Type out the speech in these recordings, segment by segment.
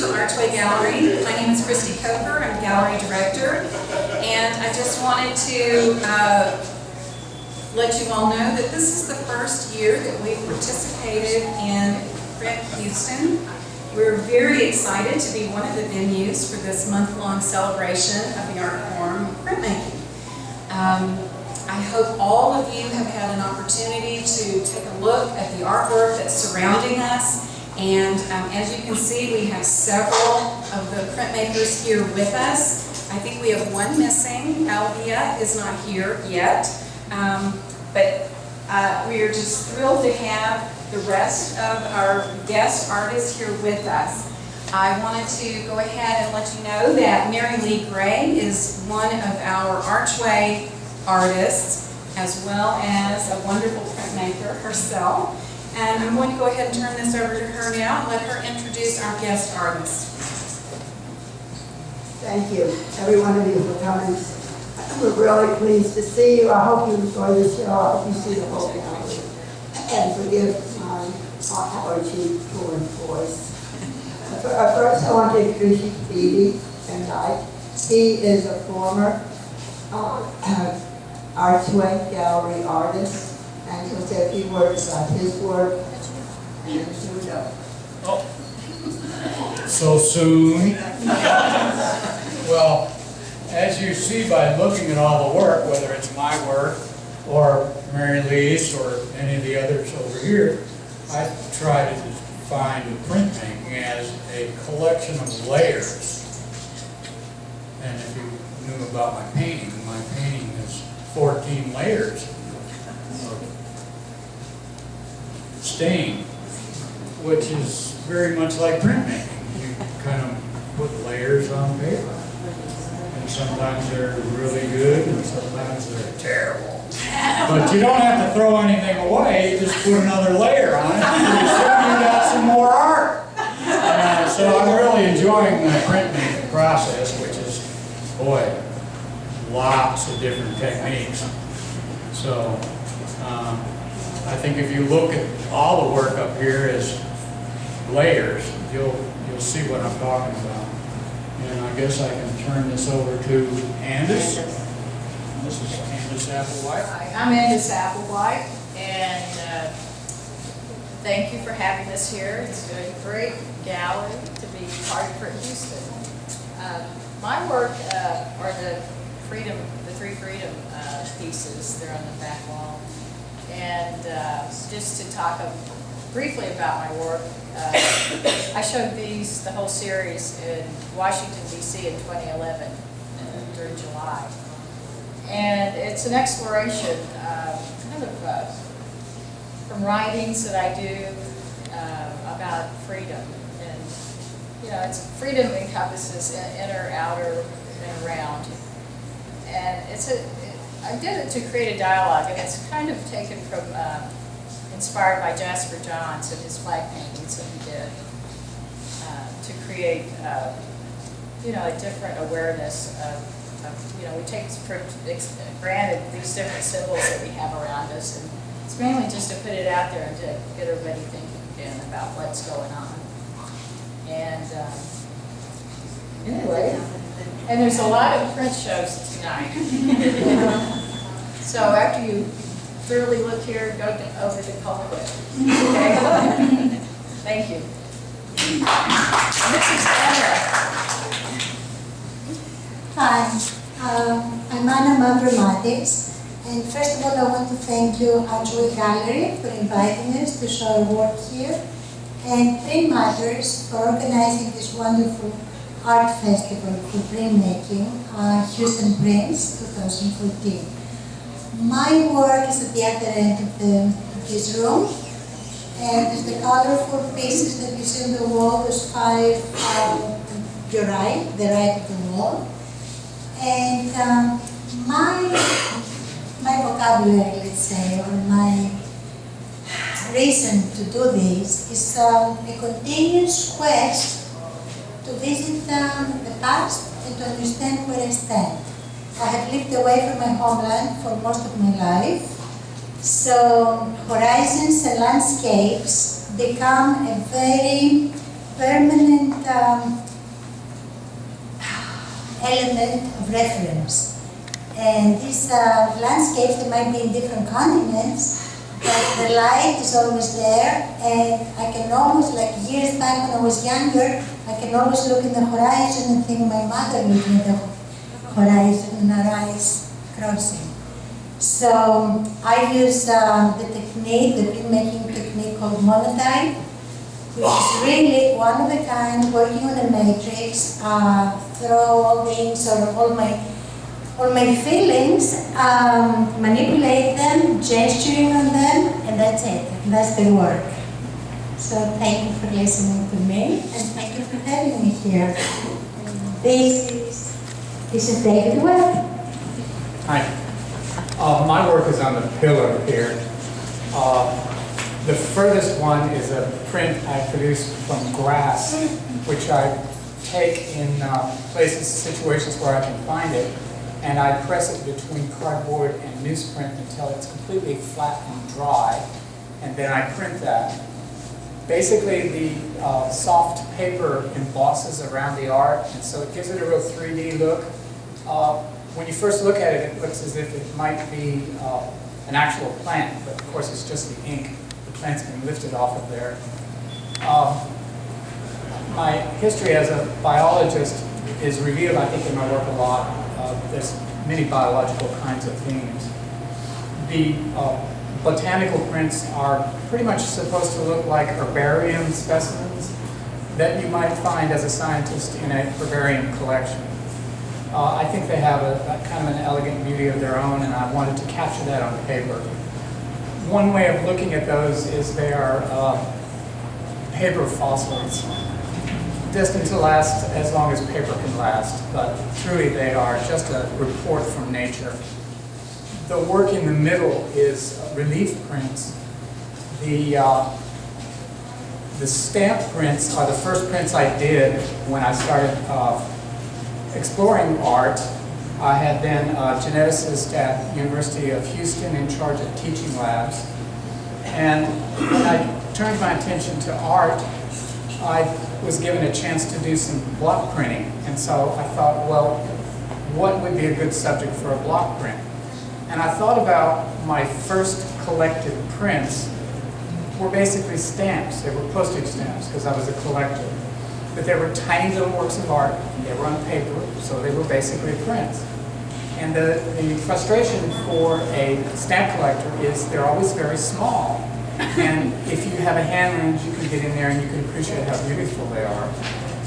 to Archway Gallery. My name is Christy Coker. I'm Gallery Director. And I just wanted to let you all know that this is the first year that we've participated in Print Houston. We're very excited to be one of the venues for this month-long celebration of the art form of printmaking. I hope all of you have had an opportunity to take a look at the artwork that's surrounding us. And as you can see, we have several of the printmakers here with us. I think we have one missing. Elvia is not here yet. But we are just thrilled to have the rest of our guest artists here with us. I wanted to go ahead and let you know that Mary Lee Gray is one of our Archway artists, as well as a wonderful printmaker herself. And I'm going to go ahead and turn this over to her now and let her introduce our guest artists. Thank you, every one of you, for coming. We're really pleased to see you. I hope you enjoy the show. I hope you see the whole gallery. And forgive my allergy to voice. First, I want to introduce you to Bede and Dyke. He is a former Archway Gallery artist, and he'll say a few words about his work. And here we go. Oh, so soon. Well, as you see by looking at all the work, whether it's my work or Mary Lee's or any of the others over here, I try to define printmaking as a collection of layers. And if you knew about my painting is 14 layers of stain, which is very much like printmaking. You kind of put layers on paper. And sometimes they're really good and sometimes they're terrible. But you don't have to throw anything away, you just put another layer on it and pretty soon you got some more art. So I'm really enjoying the printmaking process, which is, boy, lots of different techniques. So I think if you look at all the work up here as layers, you'll see what I'm talking about. And I guess I can turn this over to Andis. This is Andis Applewhite. Hi, I'm Andis Applewhite, and thank you for having us here. It's a great gallery to be part of Print Houston. My work are the three freedom pieces. They're on the back wall. And just to talk briefly about my work, I showed the whole series in Washington, D.C. in 2011 during July. And it's an exploration from writings that I do about freedom. And, you know, freedom encompasses inner, outer, and around. And I did it to create a dialogue, and it's kind of taken from, inspired by Jasper Johns and his flag paintings that he did to create, a different awareness of, we take for granted these different symbols that we have around us, and it's mainly just to put it out there and to get everybody thinking again about what's going on. And anyway, and there's a lot of print shows tonight. So after you thoroughly look here, go over to Culprit. Okay? Thank you. And this is Anna. Hi, I'm Mavromatis, and first of all I want to thank you, Archway Gallery, for inviting us to show our work here, and Printmakers for organizing this wonderful art festival for printmaking, Houston Prints 2014. My work is at the other end of this room, and the colorful pieces that you see on the wall, those 5, you're right, the right of the wall. And my vocabulary, let's say, or my reason to do this is a continuous quest to visit the past and to understand where I stand. I have lived away from my homeland for most of my life, so horizons and landscapes become a very permanent element of reference. And these landscapes, they might be in different continents, but the light is always there, and I can almost, like years back when I was younger, I can always look in the horizon and think my mother looking at the horizon and our eyes crossing. So I use the technique, the printmaking technique called monotype, which is really one of a kind, working on a matrix, throw all the inks or all my feelings, manipulate them, gesturing on them, and that's it. That's the work. So thank you for listening to me, and thank you for having me here. This is David Webb. Hi. My work is on the pillar here. The furthest one is a print I produced from grass, which I take in places, situations where I can find it, and I press it between cardboard and newsprint until it's completely flat and dry, and then I print that. Basically, the soft paper embosses around the art, and so it gives it a real 3D look. When you first look at it, it looks as if it might be an actual plant, but of course it's just the ink. The plant's been lifted off of there. My history as a biologist is revealed, I think, in my work a lot. There's many biological kinds of themes. The botanical prints are pretty much supposed to look like herbarium specimens that you might find as a scientist in a herbarium collection. I think they have a kind of an elegant beauty of their own, and I wanted to capture that on paper. One way of looking at those is they are paper fossils, destined to last as long as paper can last, but truly they are just a report from nature. The work in the middle is relief prints. The stamp prints are the first prints I did when I started exploring art. I had been a geneticist at University of Houston in charge of teaching labs. And when I turned my attention to art, I was given a chance to do some block printing. And so I thought, well, what would be a good subject for a block print? And I thought about my first collected prints were basically stamps. They were postage stamps because I was a collector. But they were tiny little works of art, and they were on paper, so they were basically prints. And the frustration for a stamp collector is they're always very small. And if you have a hand lens, you can get in there and you can appreciate how beautiful they are.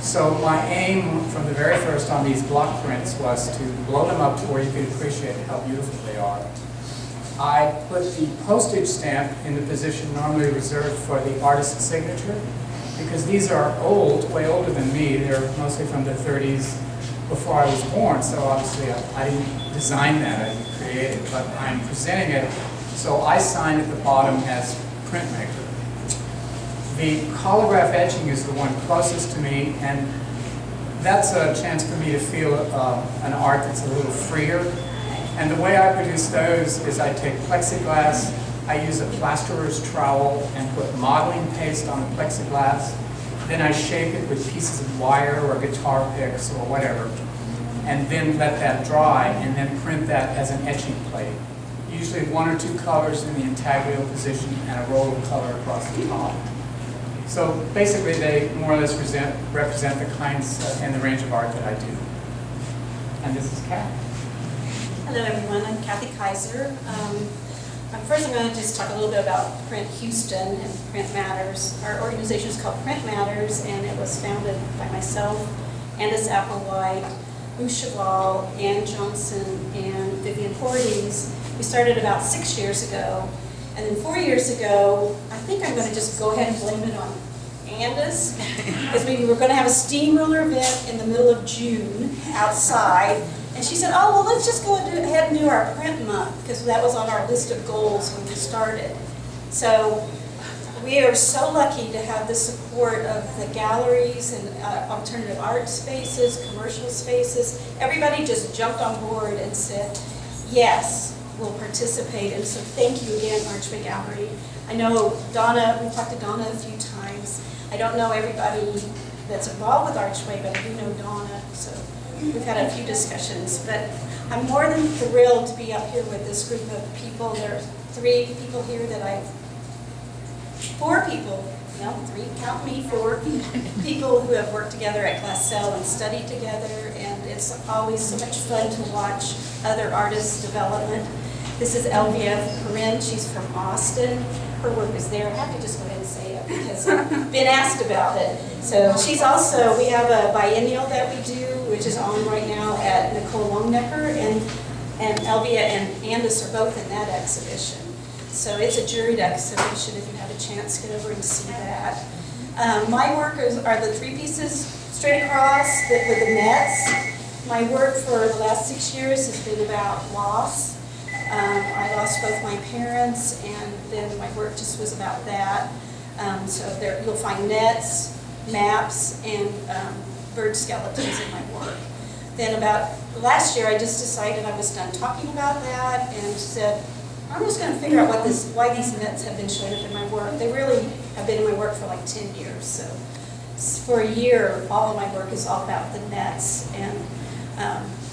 So my aim from the very first on these block prints was to blow them up to where you could appreciate how beautiful they are. I put the postage stamp in the position normally reserved for the artist's signature, because these are old, way older than me. They're mostly from the 30s before I was born, so obviously I didn't design that, I didn't create it, but I'm presenting it, so I sign at the bottom as Printmaker. The holograph etching is the one closest to me, and that's a chance for me to feel an art that's a little freer. And the way I produce those is I take plexiglass, I use a plasterer's trowel and put modeling paste on the plexiglass. Then I shape it with pieces of wire or guitar picks or whatever, and then let that dry and then print that as an etching plate. Usually 1 or 2 colors in the intaglio position and a roll of color across the top. So basically they more or less represent the kinds and the range of art that I do. And this is Cathie. Hello everyone, I'm Cathie Kayser. First I'm going to just talk a little bit about Print Houston and Print Matters. Our organization is called Print Matters, and it was founded by myself, Andis, Applewhite, Cheval, Ann Johnson, and Vivian Hordes. We started about 6 years ago, and then 4 years ago, I think I'm going to just go ahead and blame it on Andis, because we were going to have a steamroller event in the middle of June outside. And she said, oh, well, let's just go ahead and do our print month, because that was on our list of goals when we started. So we are so lucky to have the support of the galleries and alternative art spaces, commercial spaces. Everybody just jumped on board and said, yes, we'll participate. And so thank you again, Archway Gallery. I know Donna, we talked to Donna a few times. I don't know everybody that's involved with Archway, but I do know Donna, so we've had a few discussions. But I'm more than thrilled to be up here with this group of people. There are 3 people here that 4 people, no, 3, count me, 4 people who have worked together at Glassell and studied together, and it's always so much fun to watch other artists' development. This is Elvia Perrin. She's from Austin. Her work is there. I have to just go ahead and say it because I've been asked about it. So she's also, we have a biennial that we do, which is on right now at Nicole Longnecker, and Elvia and Andis are both in that exhibition. So it's a juried exhibition. If you have a chance, get over and see that. My work are the 3 pieces straight across with the nets. My work for the last 6 years has been about loss. I lost both my parents, and then my work just was about that. So there you'll find nets, maps, and bird skeletons in my work. Then about last year, I just decided I was done talking about that and said, I'm just going to figure out why these nets have been showing up in my work. They really have been in my work for like 10 years. So for a year, all of my work is all about the nets. And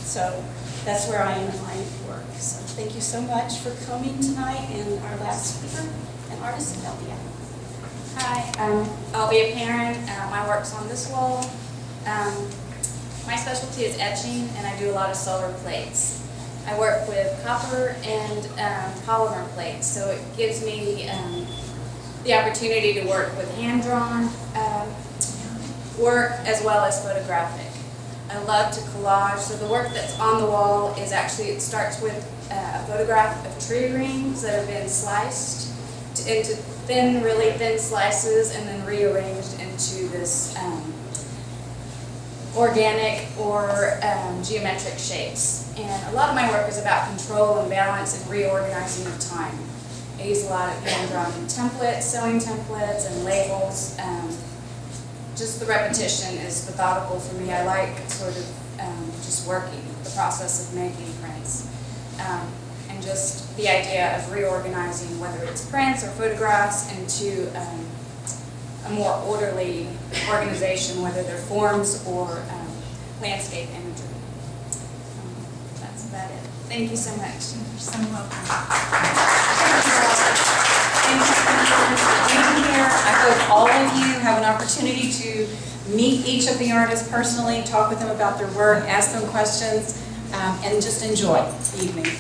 so that's where I am in my work. So thank you so much for coming tonight. And our last speaker and artist, Elvia. Hi, I'm Elvia Perrin. My work's on this wall. My specialty is etching, and I do a lot of solar plates. I work with copper and polymer plates, so it gives me the opportunity to work with hand-drawn work as well as photographic. I love to collage, so the work that's on the wall is actually, it starts with a photograph of tree rings that have been sliced into thin, really thin slices and then rearranged into this organic or geometric shapes. And a lot of my work is about control and balance and reorganizing of time. I use a lot of hand-drawn templates, sewing templates, and labels. Just the repetition is methodical for me. I like sort of just working, the process of making prints. And just the idea of reorganizing, whether it's prints or photographs, into a more orderly organization, whether they're forms or landscape imagery. That's about it. Thank you so much. You're so welcome. Thank you for being here. I hope all of you have an opportunity to meet each of the artists personally, talk with them about their work, ask them questions, and just enjoy the evening.